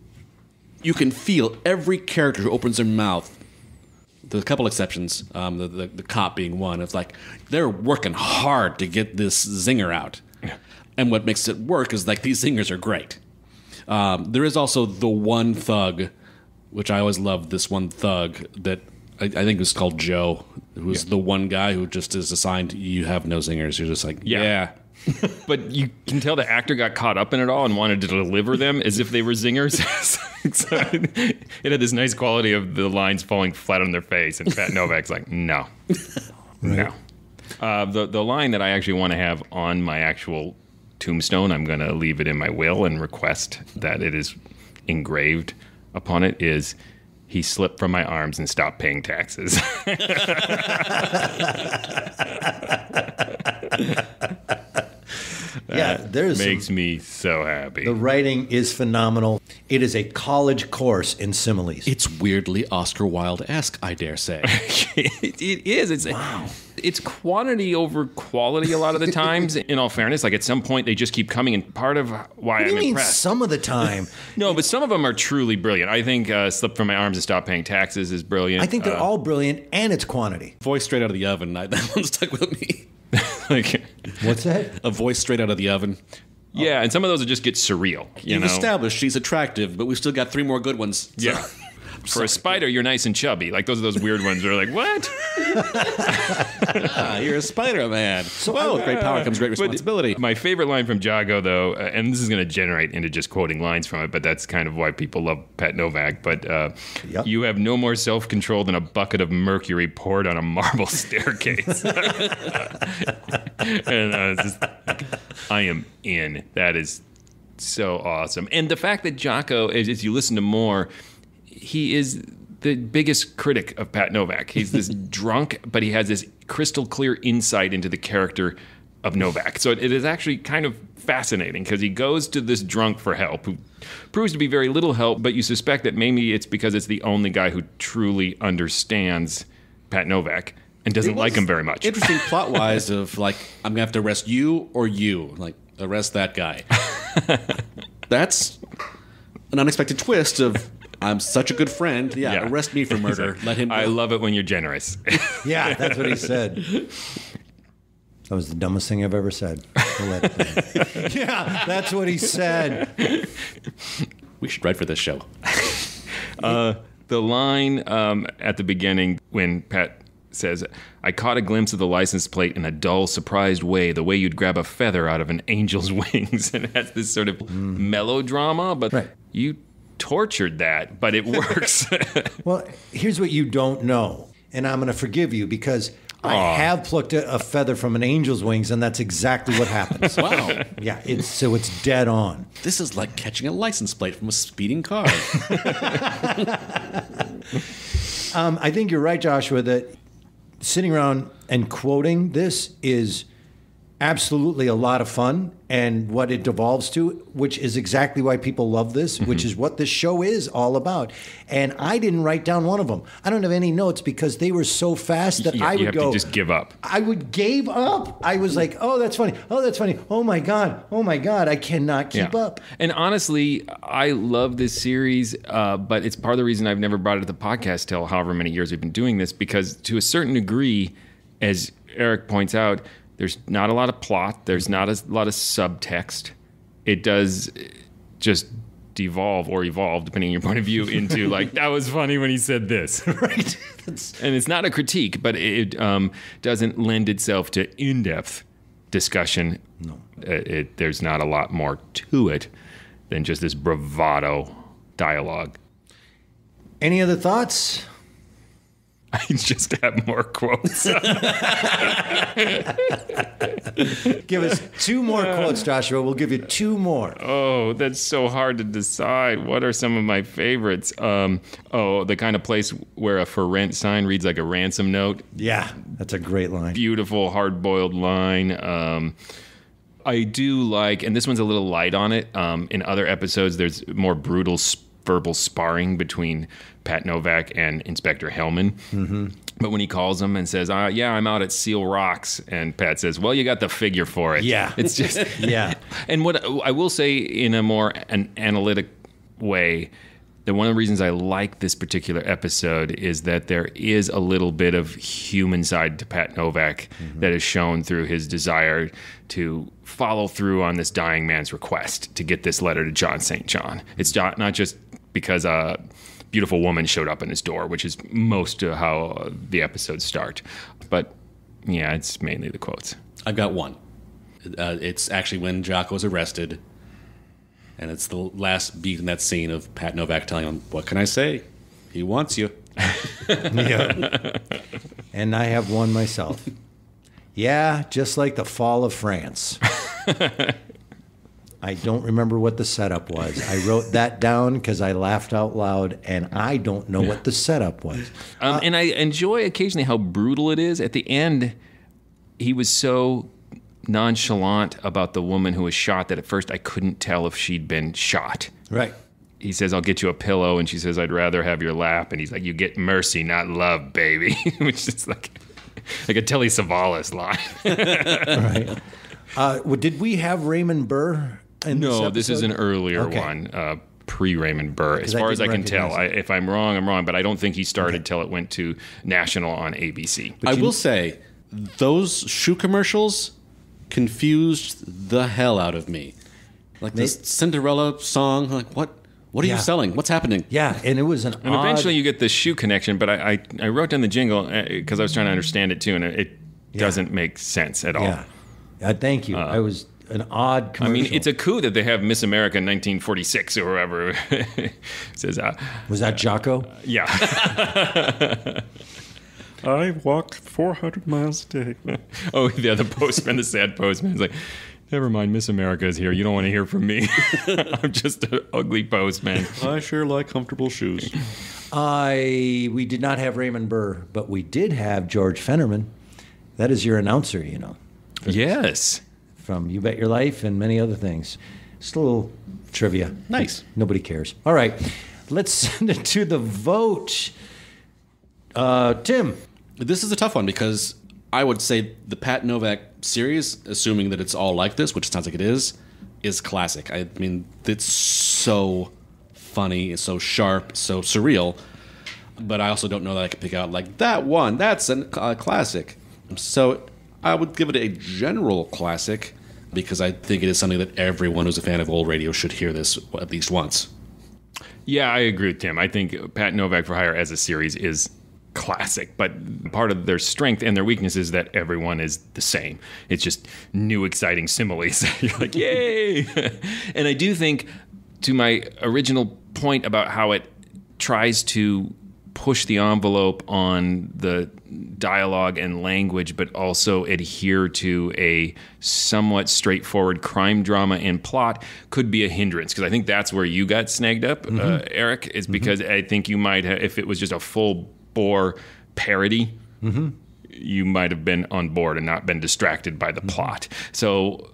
you can feel every character who opens their mouth. There's a couple exceptions, the cop being one. It's they're working hard to get this zinger out. And what makes it work is these zingers are great. There is also the one thug, which I always loved, this one thug that I think was called Joe, who's the one guy who just is assigned, you have no zingers. You're just yeah. But you can tell the actor got caught up in it all and wanted to deliver them as if they were zingers. So it had this nice quality of the lines falling flat on their face, and Pat Novak's no. Right. No. The line that I actually want to have on my actual tombstone, I'm going to leave it in my will and request that it is engraved upon it, is he slipped from my arms and stopped paying taxes. Makes me so happy. The writing is phenomenal. It is a college course in similes. It's weirdly Oscar Wilde-esque, I dare say. It is. It's quantity over quality a lot of the times. In all fairness, at some point they just keep coming, and part of why I'm impressed. Some of the time? No, but some of them are truly brilliant. I think "Slip from My Arms and Stop Paying Taxes" is brilliant. I think they're all brilliant, and it's quantity. Voice straight out of the oven. That one stuck with me. What's that? A voice straight out of the oven. Yeah, and some of those just get surreal. You've established she's attractive, but we've still got 3 more good ones. So. Yeah. For a spider, you're nice and chubby. Those are those weird ones that are what? You're a Spider-Man. So, with great power comes great responsibility. My favorite line from Jago, though, and this is going to generate into just quoting lines from it, but that's kind of why people love Pat Novak. But you have no more self-control than a bucket of mercury poured on a marble staircase. And I am in. That is so awesome. And the fact that Jocko, as you listen to more, he is the biggest critic of Pat Novak. He's this drunk, but he has this crystal clear insight into the character of Novak. So it is actually kind of fascinating because he goes to this drunk for help who proves to be very little help, but you suspect that maybe it's because it's the only guy who truly understands Pat Novak and doesn't like him very much. Interesting plot-wise of I'm going to have to arrest you or you. Arrest that guy. That's an unexpected twist of... I'm such a good friend. Yeah, arrest me for murder. Let him go. I love it when you're generous. Yeah, that's what he said. That was the dumbest thing I've ever said. Yeah, that's what he said. We should write for this show. The line at the beginning when Pat says, I caught a glimpse of the license plate in a dull, surprised way, the way you'd grab a feather out of an angel's wings. And it has this sort of melodrama, but you tortured that, but it works. Well, here's what you don't know, and I'm going to forgive you because I have plucked a feather from an angel's wings, and that's exactly what happens. Wow. Yeah, it's dead on. This is like catching a license plate from a speeding car. I think you're right, Joshua, that sitting around and quoting this is absolutely a lot of fun, and what it devolves to, which is exactly why people love this, which is what this show is all about. And I didn't write down one of them. I don't have any notes because they were so fast that I would you have to just give up. I would gave up. I was like, oh, that's funny. Oh, that's funny. Oh my God. I cannot keep up. And honestly, I love this series, but it's part of the reason I've never brought it to the podcast till however many years we've been doing this, because to a certain degree, as Eric points out, there's not a lot of plot. There's not a lot of subtext. It does just devolve or evolve, depending on your point of view, into like, that was funny when he said this. Right. And it's not a critique, but it doesn't lend itself to in-depth discussion. No. There's not a lot more to it than just this bravado dialogue. Any other thoughts? I just have more quotes. Give us 2 more quotes, Joshua. We'll give you 2 more. Oh, that's so hard to decide. What are some of my favorites? The kind of place where a for rent sign reads like a ransom note. Yeah, that's a great line. Beautiful, hard-boiled line. I do like, and this one's a little light on it. In other episodes, there's more brutal verbal sparring between Pat Novak and Inspector Hellman. Mm-hmm. But when he calls him and says, yeah, I'm out at Seal Rocks, and Pat says, well, you got the figure for it. Yeah. It's just... Yeah. And what I will say in a more analytic way, that one of the reasons I like this particular episode is that there is a little bit of human side to Pat Novak that is shown through his desire to follow through on this dying man's request to get this letter to John St. John. It's not just because a beautiful woman showed up in his door, which is most of how the episodes start. But yeah, it's mainly the quotes. I've got one. It's actually when Jocko's arrested, and it's the last beat in that scene of Pat Novak telling him, what can I say? He wants you. Yeah. And I have one myself. Yeah, just like the fall of France. I don't remember what the setup was. I wrote that down because I laughed out loud, and I don't know what the setup was. And I enjoy occasionally how brutal it is. At the end, he was so nonchalant about the woman who was shot that at first I couldn't tell if she'd been shot. Right. He says, I'll get you a pillow, and she says, I'd rather have your lap. And he's like, you get mercy, not love, baby. Which is like a Telly Savalas line. Right. Did we have Raymond Burr in this episode? This is an earlier one, pre-Raymond Burr. As far as I can tell. If I'm wrong, I'm wrong. But I don't think he started till it went to national on ABC. I will say, those shoe commercials confused the hell out of me. Like this Cinderella song, like what are you selling? What's happening? Yeah, and it was an And eventually you get the shoe connection, but I wrote down the jingle because I was trying to understand it too, and it doesn't make sense at all. Yeah, thank you. I was an odd commercial. I mean, it's a coup that they have Miss America in 1946 or whoever. Says, was that Jocko? Yeah. I walk 400 miles a day. Oh, yeah, the postman, the sad postman is like, never mind, Miss America is here. You don't want to hear from me. I'm just an ugly postman. I sure like comfortable shoes. We did not have Raymond Burr, but we did have George Fennerman. That is your announcer, you know. Yes. From You Bet Your Life and many other things. Just a little trivia. Nice. Nobody cares. All right. Let's send it to the vote. Tim. This is a tough one because I would say the Pat Novak series, assuming that it's all like this, which it sounds like it is classic. I mean, it's so funny, it's so sharp, so surreal. But I also don't know that I can pick out like that one. That's a classic. So I would give it a general classic because I think it is something that everyone who's a fan of old radio should hear this at least once. Yeah, I agree with Tim. I think Pat Novak for Hire as a series is classic, but part of their strength and their weakness is that everyone is the same. It's just new, exciting similes. You're like, yay! And I do think, to my original point about how it tries to push the envelope on the dialogue and language, but also adhere to a somewhat straightforward crime drama and plot, could be a hindrance. Because I think that's where you got snagged up, Eric, is because I think you might have, if it was just a full bore parody, you might have been on board and not been distracted by the plot. So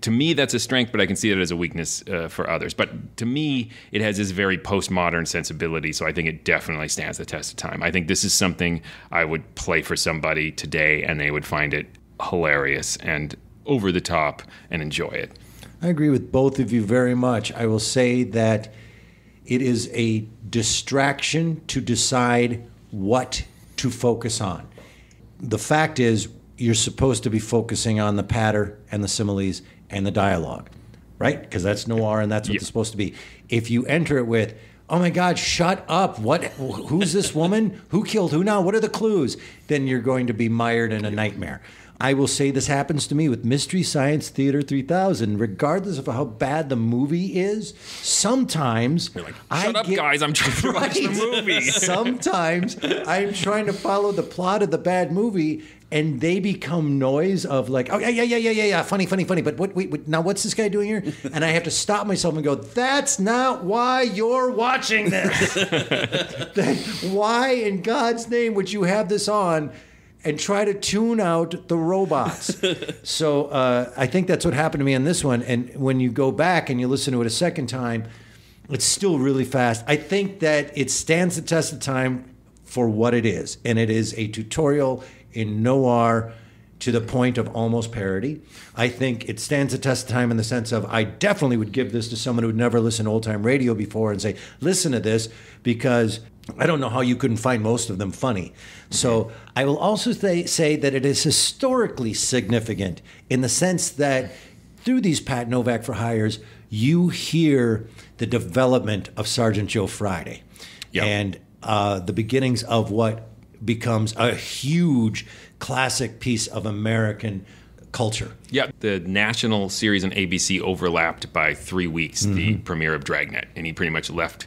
to me, that's a strength, but I can see it as a weakness for others. But to me, it has this very postmodern sensibility, so I think it definitely stands the test of time. I think this is something I would play for somebody today, and they would find it hilarious and over the top and enjoy it. I agree with both of you very much. I will say that it is a distraction to decide what to focus on. the fact is, you're supposed to be focusing on the patter and the similes and the dialogue, right? Because that's noir and that's what it's supposed to be. If you enter it with, oh my God, shut up. Who's this woman? Who killed who now? What are the clues? Then you're going to be mired in a nightmare. I will say this happens to me with Mystery Science Theater 3000. Regardless of how bad the movie is, sometimes you're like, shut up, guys, I'm trying to watch the movie. Sometimes I'm trying to follow the plot of the bad movie, and they become noise of like, oh, yeah, funny. But wait, now what's this guy doing here? And I have to stop myself and go, that's not why you're watching this. Why in God's name would you have this on and try to tune out the robots? So I think that's what happened to me on this one. And when you go back and you listen to it a second time, it's still really fast. I think that it stands the test of time for what it is. And it is a tutorial in noir to the point of almost parody. I think it stands the test of time in the sense of I definitely would give this to someone who'd never listened to old-time radio before and say, listen to this, because I don't know how you couldn't find most of them funny. So I will also say that it is historically significant in the sense that through these Pat Novak for Hires, you hear the development of Sergeant Joe Friday and the beginnings of what becomes a huge classic piece of American culture. Yeah, the national series on ABC overlapped by 3 weeks, the premiere of Dragnet, and he pretty much left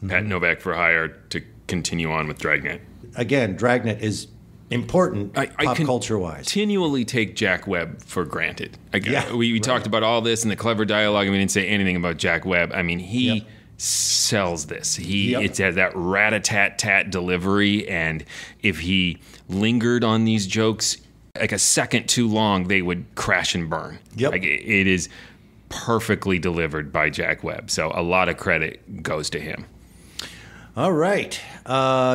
Pat Novak for Hire to continue on with Dragnet. Again, Dragnet is important pop culture-wise. Continually take Jack Webb for granted. We talked about all this and the clever dialogue, and we didn't say anything about Jack Webb. I mean, he sells this. It has that rat-a-tat-tat delivery, and if he lingered on these jokes like a second too long, they would crash and burn. Like, it is perfectly delivered by Jack Webb, so a lot of credit goes to him. All right.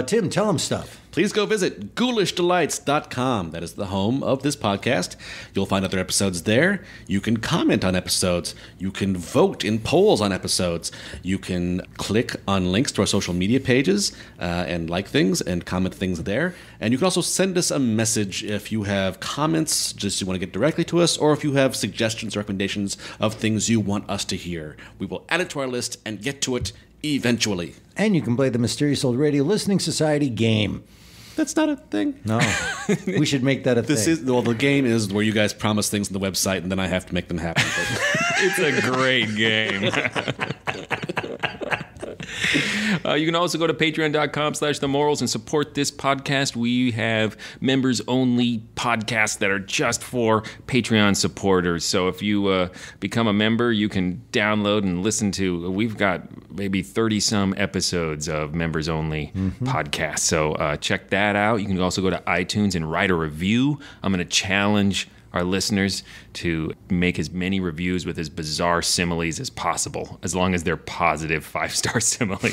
Tim, tell him stuff. Please go visit ghoulishdelights.com. That is the home of this podcast. You'll find other episodes there. You can comment on episodes. You can vote in polls on episodes. You can click on links to our social media pages and like things and comment things there. And you can also send us a message if you have comments, just you want to get directly to us, or if you have suggestions or recommendations of things you want us to hear. We will add it to our list and get to it eventually. And you can play the Mysterious Old Radio Listening Society game. That's not a thing. No. We should make that a thing. The game is where you guys promise things on the website and then I have to make them happen. It's a great game. You can also go to patreon.com/themorals and support this podcast. We have members-only podcasts that are just for Patreon supporters. So if you become a member, you can download and listen to, we've got maybe 30-some episodes of members-only podcasts. So check that out. You can also go to iTunes and write a review. I'm going to challenge our listeners to make as many reviews with as bizarre similes as possible, as long as they're positive 5-star similes.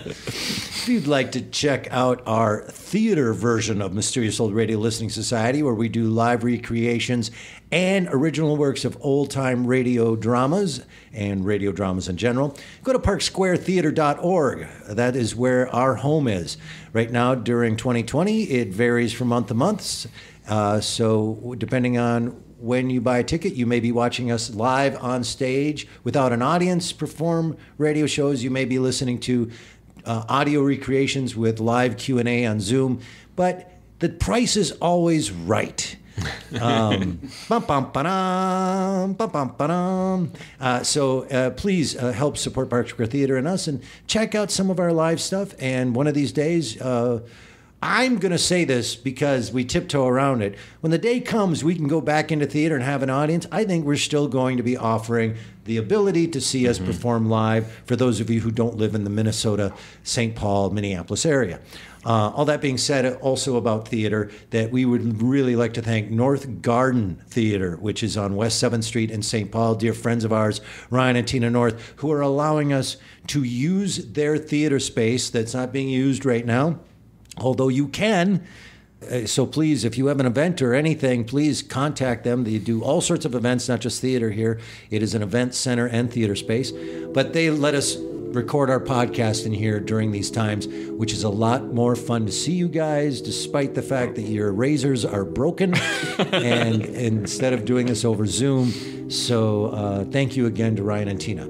If you'd like to check out our theater version of Mysterious Old Radio Listening Society, where we do live recreations and original works of old-time radio dramas and radio dramas in general, go to parksquaretheater.org. That is where our home is. Right now, during 2020, it varies from month to month. So depending on when you buy a ticket, you may be watching us live on stage without an audience perform radio shows. You may be listening to audio recreations with live Q&A on Zoom. But the price is always right. So please help support Park Square Theater and us and check out some of our live stuff. And one of these days... I'm going to say this because we tiptoe around it. When the day comes, we can go back into theater and have an audience. I think we're still going to be offering the ability to see us perform live for those of you who don't live in the Minnesota, St. Paul, Minneapolis area. All that being said, also about theater, that we would really like to thank North Garden Theater, which is on West 7th Street in St. Paul, dear friends of ours, Ryan and Tina North, who are allowing us to use their theater space that's not being used right now. Although you can, so please, if you have an event or anything, please contact them. They do all sorts of events, not just theater here. It is an event center and theater space. But they let us record our podcast in here during these times, which is a lot more fun to see you guys, despite the fact that your razors are broken, and instead of doing this over Zoom. So thank you again to Ryan and Tina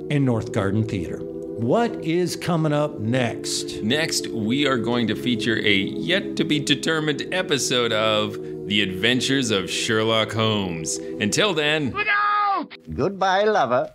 in North Garden Theater. What is coming up next? Next, we are going to feature a yet-to-be-determined episode of The Adventures of Sherlock Holmes. Until then... Goodbye, lover.